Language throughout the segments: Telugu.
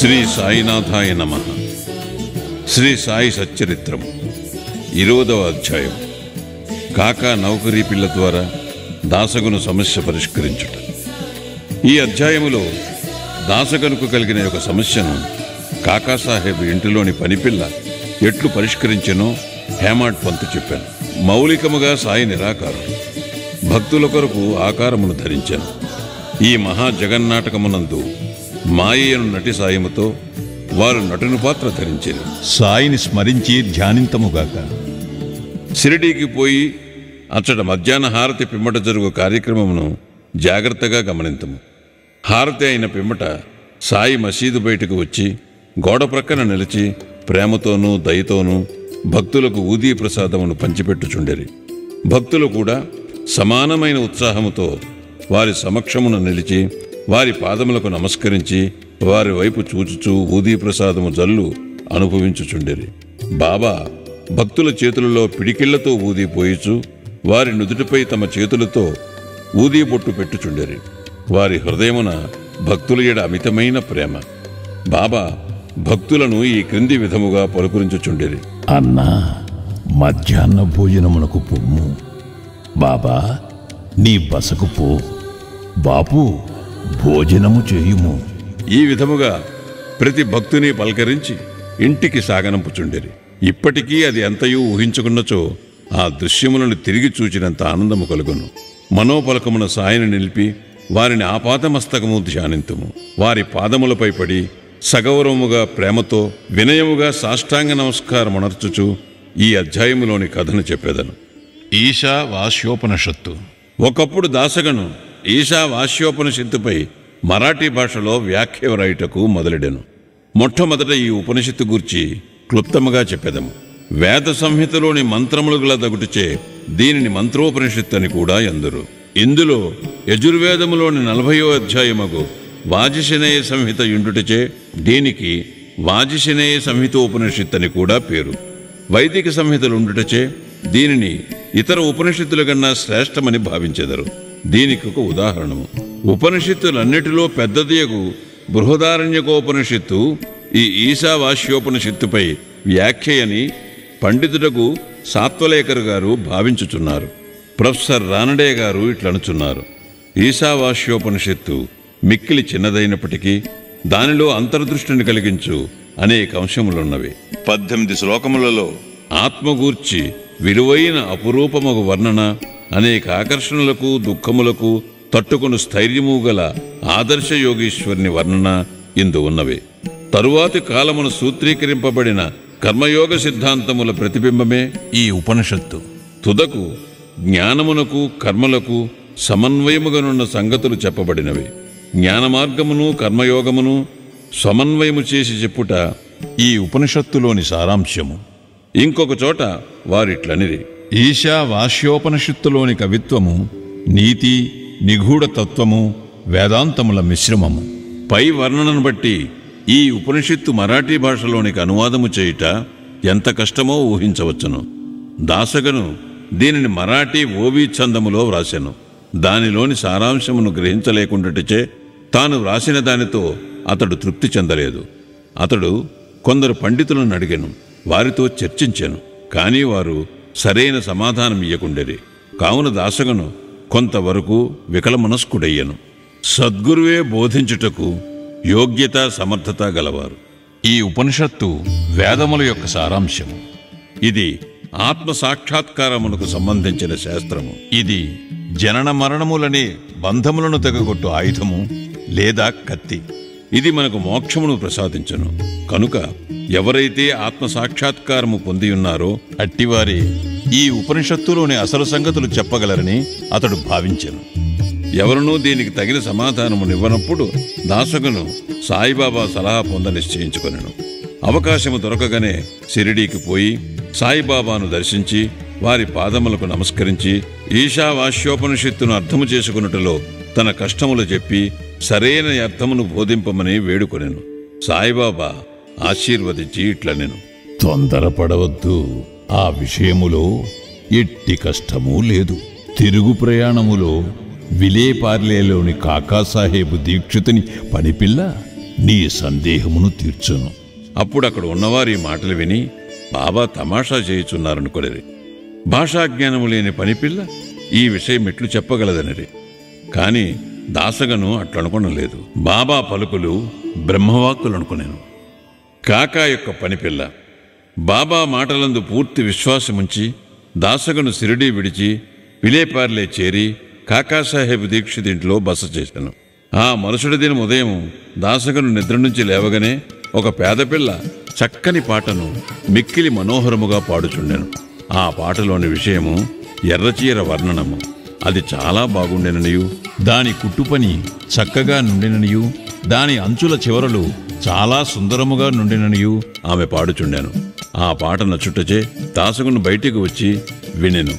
శ్రీ సాయినాథాయ నమః. శ్రీ సాయి సచ్చరిత్రం 20వ అధ్యాయం. కాకా నౌకరీ పిల్ల ద్వారా దాసగను సమస్య పరిష్కరించుట. ఈ అధ్యాయములో దాసగనుకు కలిగిన ఒక సమస్యను కాకాసాహెబ్ ఇంటిలోని పనిపిల్ల ఎట్లు పరిష్కరించెనో హేమాడ్ పంతు చెప్పాను. మౌలికముగా సాయి నిరాకారుడు, భక్తుల కొరకు ఆకారమును ధరించాను. ఈ మహా జగన్నాటకమునందు మాయను నటి సాయముతో వారు నటుని పాత్ర ధరించారు. సాయిని స్మరించి ధ్యానింతముగాక. షిరిడీకి పోయి అచ్చట మధ్యాహ్న హారతి పిమ్మట జరుగు కార్యక్రమమును జాగ్రత్తగా గమనింతము. హారతి అయిన పిమ్మట సాయి మసీదు బయటకు వచ్చి గోడ ప్రక్కన నిలిచి ప్రేమతోనూ దయతోనూ భక్తులకు ఊదీ ప్రసాదమును పంచిపెట్టుచుండెరి. భక్తులు కూడా సమానమైన ఉత్సాహముతో వారి సమక్షమున నిలిచి వారి పాదములకు నమస్కరించి వారి వైపు చూచుచూ ఊదీ ప్రసాదము జల్లు అనుభవించుచుండెరి. బాబా భక్తుల చేతులలో పిడికిళ్లతో ఊదీ పోయిచు వారి నుదుటిపై తమ చేతులతో ఊదీ బొట్టు పెట్టుచుండెరి. వారి హృదయమున భక్తుల ఎడ అమితమైన ప్రేమ. బాబా భక్తులను ఈ క్రింది విధముగా పలుకరించుచుండెరి. అన్నా, మధ్యాహ్న భోజనమునకు పొమ్ము. బాబా, నీ బసకు పో. బాపు, భోజనము చేయుము. ఈ విధముగా ప్రతి భక్తుని పలకరించి ఇంటికి సాగనంపుచుండెరి. ఇప్పటికీ అది ఎంతయూ ఊహించుకున్నచో ఆ దృశ్యములను తిరిగి చూచినంత ఆనందము కలుగును. మనోపలకమున సాయిని నిలిపి వారిని ఆపాతమస్తకము ధ్యానింతుము. వారి పాదములపై పడి సగౌరవముగా ప్రేమతో వినయముగా సాష్టాంగ నమస్కారమునర్చుచు ఈ అధ్యాయములోని కథను చెప్పేదను. ఈశా వాస్యోపనిషత్తు. ఒకప్పుడు దాసగను ఈశా వాస్యోపనిషత్తుపై మరాఠీ భాషలో వ్యాఖ్య వ్రాయుటకు మొదలెడెను. మొట్టమొదట ఈ ఉపనిషత్తు గూర్చి క్లుప్తముగా చెప్పెదము. వేద సంహితలోని మంత్రములు గల దగుటిచే దీనిని మంత్రోపనిషత్తు అని కూడా ఎందురు. ఇందులో యజుర్వేదములోని 40వ అధ్యాయముగు వాజిశనేయ సంహిత యుండుటచే దీనికి వాజిశనేయ సంహితోపనిషత్తు అని కూడా పేరు. వైదిక సంహితలుండుటచే దీనిని ఇతర ఉపనిషత్తుల కన్నా శ్రేష్టమని భావించెదరు. దీనికి ఒక ఉదాహరణము, ఉపనిషత్తులన్నిటిలో పెద్దదియగు బృహదారణ్యకోపనిషత్తు ఈ ఈశావాస్యోపనిషత్తుపై వ్యాఖ్యయని పండితుడకు సాత్వలేకర్ గారు భావించుచున్నారు. ప్రొఫెసర్ రానడే గారు ఇట్లనుచున్నారు. ఈశావాస్యోపనిషత్తు మిక్కిలి చిన్నదైనప్పటికీ దానిలో అంతర్దృష్టిని కలిగించు అనేక అంశములున్నవి. 18 శ్లోకములలో ఆత్మగూర్చి విలువైన అపురూపమగు వర్ణన, అనేక ఆకర్షణలకు దుఃఖములకు తట్టుకుని స్థైర్యము గల ఆదర్శ యోగీశ్వరుని వర్ణన ఇందు ఉన్నవి. తరువాతి కాలమును సూత్రీకరింపబడిన కర్మయోగ సిద్ధాంతముల ప్రతిబింబమే ఈ ఉపనిషత్తు. తుదకు జ్ఞానమునకు కర్మలకు సమన్వయముగానున్న సంగతులు చెప్పబడినవి. జ్ఞానమార్గమును కర్మయోగమును సమన్వయము చేసి చెప్పుట ఈ ఉపనిషత్తులోని సారాంశము. ఇంకొక చోట వారిట్లనిది, ఈశా వాస్యోపనిషత్తులోని కవిత్వము నీతి, నిగూఢ తత్వము, వేదాంతముల మిశ్రమము. పై వర్ణనను బట్టి ఈ ఉపనిషత్తు మరాఠీ భాషలోనికి అనువాదము చేయుట ఎంత కష్టమో ఊహించవచ్చును. దాసగను దీనిని మరాఠీ ఓవీ ఛందములో వ్రాసెను. దానిలోని సారాంశమును గ్రహించలేకుండాటచే తాను వ్రాసిన దానితో అతడు తృప్తి చెందలేదు. అతడు కొందరు పండితులను అడిగెను, వారితో చర్చించెను. కానీ వారు సరైన సమాధానం ఇయ్యకుండెరి. కావున దాసగను కొంతవరకు వికలమనస్కుడయ్యను. సద్గురువే బోధించుటకు యోగ్యత సమర్థత గలవారు. ఈ ఉపనిషత్తు వేదముల యొక్క సారాంశము. ఇది ఆత్మ సాక్షాత్కారమునకు సంబంధించిన శాస్త్రము. ఇది జనన మరణములనే బంధములను తెగగొట్టు ఆయుధము లేదా కత్తి. ఇది మనకు మోక్షమును ప్రసాదించును. కనుక ఎవరైతే ఆత్మ సాక్షాత్కారము పొందియున్నారో అట్టివారే ఈ ఉపనిషత్తులోని అసలు సంగతులు చెప్పగలరని అతడు భావించెను. ఎవరునూ దీనికి తగిన సమాధానమునివ్వనప్పుడు దాసగను సాయిబాబా సలహా పొంద నిశ్చయించుకొనెను. అవకాశము దొరకగానే షిరిడీకి పోయి సాయిబాబాను దర్శించి వారి పాదములకు నమస్కరించి ఈశావాస్యోపనిషత్తును అర్థము చేసుకున్నట్టులో తన కష్టములు చెప్పి సరైన అర్థమును బోధింపమని వేడుకొనెను. సాయిబాబా ఆశీర్వదించి ఇట్లనెను, తొందరపడవద్దు. ఆ విషయములో ఎట్టి కష్టమూ లేదు. తిరుగు ప్రయాణములో విలేపార్లేలోని కాకాసాహెబు దీక్షితుని పనిపిల్ల నీ సందేహమును తీర్చును. అప్పుడు అక్కడ ఉన్నవారి మాటలు విని బాబా తమాషా చేయుచున్నారనుకొనిరి. భాషాజ్ఞానము లేని పనిపిల్ల ఈ విషయం ఎట్లు చెప్పగలదనిరి. కాని దాసగను అట్లనుకొనలేదు. బాబా పలుకులు బ్రహ్మవాక్కులనుకొనెను. కాకా యొక్క పనిపిల్ల బాబా మాటలందు పూర్తి విశ్వాసముంచి దాసగను షిరిడీ విడిచి విలేపార్లే చేరి కాకాసాహెబ్ దీక్షిత్ ఇంట్లో బస చేశాను. ఆ మరుసటి దినం ఉదయం దాసగను నిద్ర నుంచి లేవగానే ఒక పేదపిల్ల చక్కని పాటను మిక్కిలి మనోహరముగా పాడుచుండెను. ఆ పాటలోని విషయము ఎర్రచీర వర్ణనము. అది చాలా బాగుండెననియు, దాని కుట్టుపని చక్కగా నుండిననియు, దాని అంచుల చివరలు చాలా సుందరముగా నుండిననియు ఆమె పాడుచుండెను. ఆ పాట నచ్చుటచే దాసగును బయటికి వచ్చి వినెను.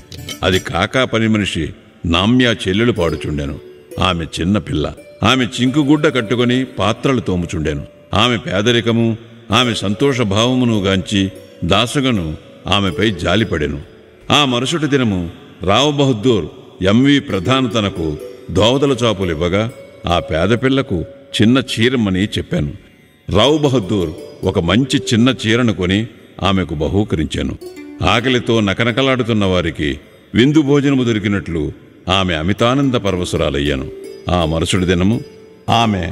అది కాకా పని మనిషి నామ్యా చెల్లెలు పాడుచుండెను. ఆమె చిన్న పిల్ల. ఆమె చింకుగుడ్డ కట్టుకొని పాత్రలు తోముచుండెను. ఆమె పేదరికము, ఆమె సంతోషభావమును గాంచి దాసగను ఆమెపై జాలిపడెను. ఆ మరుసటి దినము రావ్ బహదూర్ ఎంవి ప్రధాన్ తనకు దోవదల చాపులివ్వగా ఆ పేదపిల్లకు చిన్న చీరమని చెప్పాను. రావ్ బహదూర్ ఒక మంచి చిన్న చీరను కొని ఆమెకు బహూకరించాను. ఆకలితో నకనకలాడుతున్న వారికి విందు భోజనము దొరికినట్లు ఆమె అమితానంద పరవశురాలయ్యాను. ఆ మరుసటి దినము ఆమె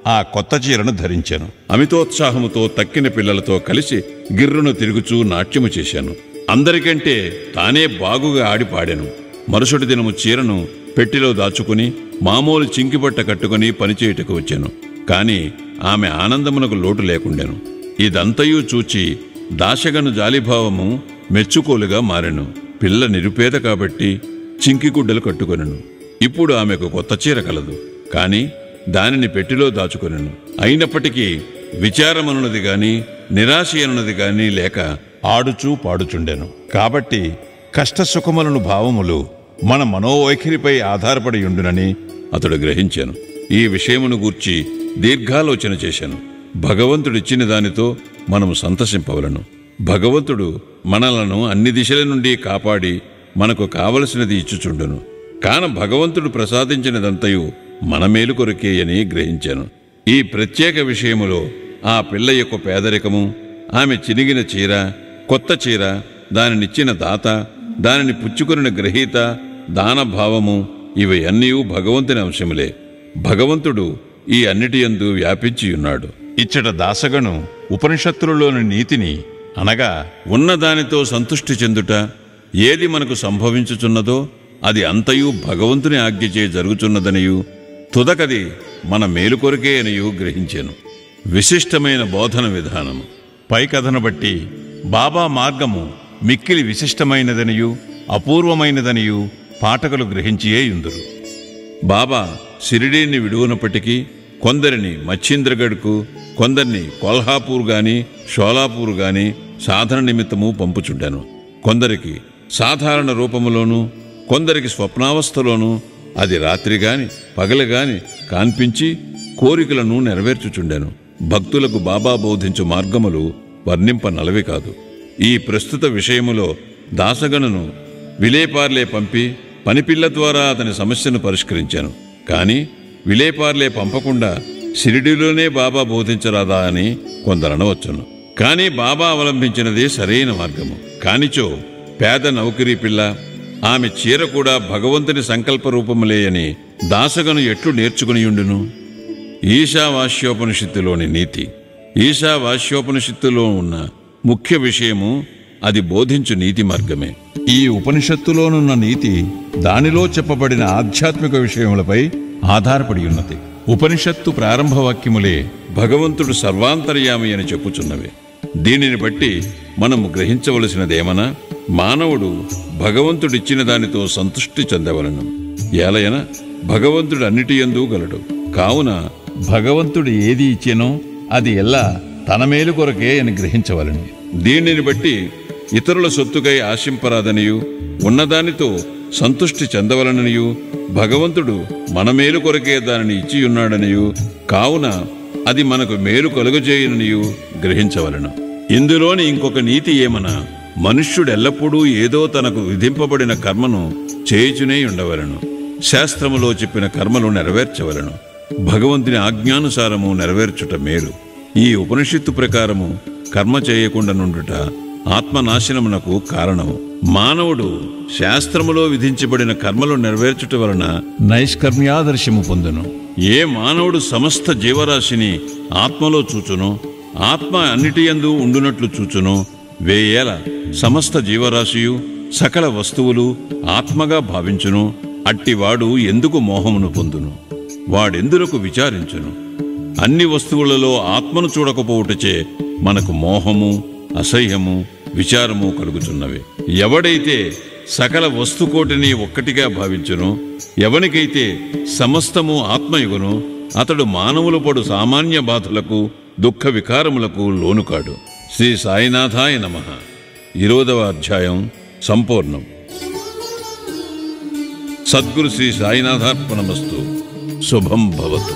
ఆ కొత్త చీరను ధరించెను. అమితోత్సాహముతో తక్కిన పిల్లలతో కలిసి గిర్రును తిరుగుచూ నాట్యము చేశాను. అందరికంటే తానే బాగుగా ఆడి పాడాను. మరుసటి దినము చీరను పెట్టెలో దాచుకుని మామూలు చింకిబట్ట కట్టుకుని పనిచేయుటకు వచ్చాను. కాని ఆమె ఆనందమునకు లోటు లేకుండెను. ఇదంతయూ చూచి దాశగను జాలిభావము మెచ్చుకోలుగా మారెను. పిల్ల నిరుపేద కాబట్టి చింకిగుడ్డలు కట్టుకొనెను. ఇప్పుడు ఆమెకు కొత్త చీర కలదు. కాని దానిని పెట్టెలో దాచుకొనెను. అయినప్పటికీ విచారమనున్నది గాని నిరాశ అనున్నది గాని లేక ఆడుచూ పాడుచుండెను. కాబట్టి కష్టసుఖములను భావములు మన మనోవైఖరిపై ఆధారపడి ఉండునని అతడు గ్రహించాను. ఈ విషయమును గూర్చి దీర్ఘాలోచన చేశాను. భగవంతుడిచ్చిన దానితో మనము సంతసింపవలను. భగవంతుడు మనలను అన్ని దిశల నుండి కాపాడి మనకు కావలసినది ఇచ్చుచుండును. కాన భగవంతుడు ప్రసాదించినదంతయు మన మేలు కొరకే అని గ్రహించాను. ఈ ప్రత్యేక విషయములో ఆ పిల్ల యొక్క పేదరికము, ఆమె చినిగిన చీర, కొత్త చీర, దానినిచ్చిన దాత, దానిని పుచ్చుకొనిన గ్రహీత, దానభావము ఇవి అన్నీ భగవంతుని అంశములే. భగవంతుడు ఈ అన్నిటియందు వ్యాపించియున్నాడు. ఇచ్చట దాసగను ఉపనిషత్తులలోని నీతిని అనగా ఉన్నదానితో సంతుష్టి చెందుట, ఏది మనకు సంభవించుచున్నదో అది అంతయు భగవంతుని ఆజ్ఞచే జరుగుచున్నదనియు, తుదకది మన మేలు కొరకే అనియు గ్రహించాను. విశిష్టమైన బోధన విధానము. పై కథను బట్టి బాబా మార్గము మిక్కిలి విశిష్టమైనదనియు అపూర్వమైనదనియు పాఠకులు గ్రహించియే యుందురు. బాబా షిరిడీని విడువనప్పటికీ కొందరిని మచ్చింద్రగఢ్కు, కొందరిని కొల్హాపూర్ గాని షోలాపూర్ గాని సాధన నిమిత్తము పంపుచుండాను. కొందరికి సాధారణ రూపములోనూ, కొందరికి స్వప్నావస్థలోనూ, అది రాత్రి గాని పగలు గాని కాన్పించి కోరికలను నెరవేర్చుచుండాను. భక్తులకు బాబా బోధించు మార్గములు వర్ణింపనలవి కాదు. ఈ ప్రస్తుత విషయములో దాసగణను విలేపార్లే పంపి పనిపిల్ల ద్వారా అతని సమస్యను పరిష్కరించాను. కాని విలేపార్లే పంపకుండా షిరిడీలోనే బాబా బోధించరాదా అని కొందరనవచ్చును. కాని బాబా అవలంబించినదే సరైన మార్గము. కానిచో పేద నౌకరీ పిల్ల, ఆమె చీర కూడా భగవంతుని సంకల్ప రూపములే అని దాసగను ఎట్లు నేర్చుకునియుండును? ఈశావాస్యోపనిషత్తులోని నీతి. ఈశావాస్యోపనిషత్తులో ఉన్న ముఖ్య విషయము అది బోధించు నీతి మార్గమే. ఈ ఉపనిషత్తులోనున్న నీతి దానిలో చెప్పబడిన ఆధ్యాత్మిక విషయములపై ఆధారపడి ఉన్నది. ఉపనిషత్తు ప్రారంభ వాక్యములే భగవంతుడు సర్వాంతర్యామి అని చెప్పుచున్నవి. దీనిని బట్టి మనము గ్రహించవలసినదేమనా, మానవుడు భగవంతుడిచ్చిన దానితో సంతృష్టి చెందవలను. ఏలయన భగవంతుడు అన్నిటియందు గలడు. కావున భగవంతుడు ఏది ఇచ్చెనో అది ఎల్లా తన మేలు కొరకే అని గ్రహించవలను. దీనిని బట్టి ఇతరుల సొత్తుకై ఆశింపరాదనియు, ఉన్నదానితో సంతృష్టి చెందవలననియు, భగవంతుడు మన మేలు కొరకే దానిని ఇచ్చియున్నాడనియు, కావున అది మనకు మేలు కలుగజేయుననియు గ్రహించవలను. ఇందులోని ఇంకొక నీతి ఏమనా, మనుష్యుడెల్లప్పుడూ ఏదో తనకు విధింపబడిన కర్మను చేయుచునే ఉండవలను. శాస్త్రములో చెప్పిన కర్మలు నెరవేర్చవలను. భగవంతుని ఆజ్ఞానుసారము నెరవేర్చుట మేలు. ఈ ఉపనిషత్తు ప్రకారము కర్మ చేయకుండా నుండుట ఆత్మనాశనమునకు కారణము. మానవుడు శాస్త్రములో విధించబడిన కర్మలు నెరవేర్చుట వలన నైష్కర్మ్యాదర్శము పొందును. ఏ మానవుడు సమస్త జీవరాశిని ఆత్మలో చూచునో, ఆత్మ అన్నిటియందు ఉండునట్లు చూచునో, వేయేల సమస్త జీవరాశియు సకల వస్తువులు ఆత్మగా భావించును. అట్టివాడు ఎందుకు మోహమును పొందును? వాడెందులకు విచారించును? అన్ని వస్తువులలో ఆత్మను చూడకపోవుటచే మనకు మోహము, అసహ్యము, విచారము కలుగుచున్నవి. ఎవడైతే సకల వస్తుకోటిని ఒక్కటిగా భావించునో, ఎవనికైతే సమస్తము ఆత్మయుగునో, అతడు మానవులు పడు సామాన్య బాధలకు, దుఃఖ వికారములకు లోనుకాడు. శ్రీ సాయినాథాయ నమః. 20వ అధ్యాయం సంపూర్ణం. సద్గురు శ్రీ సాయినాథార్పణమస్తు. శుభం భవతు.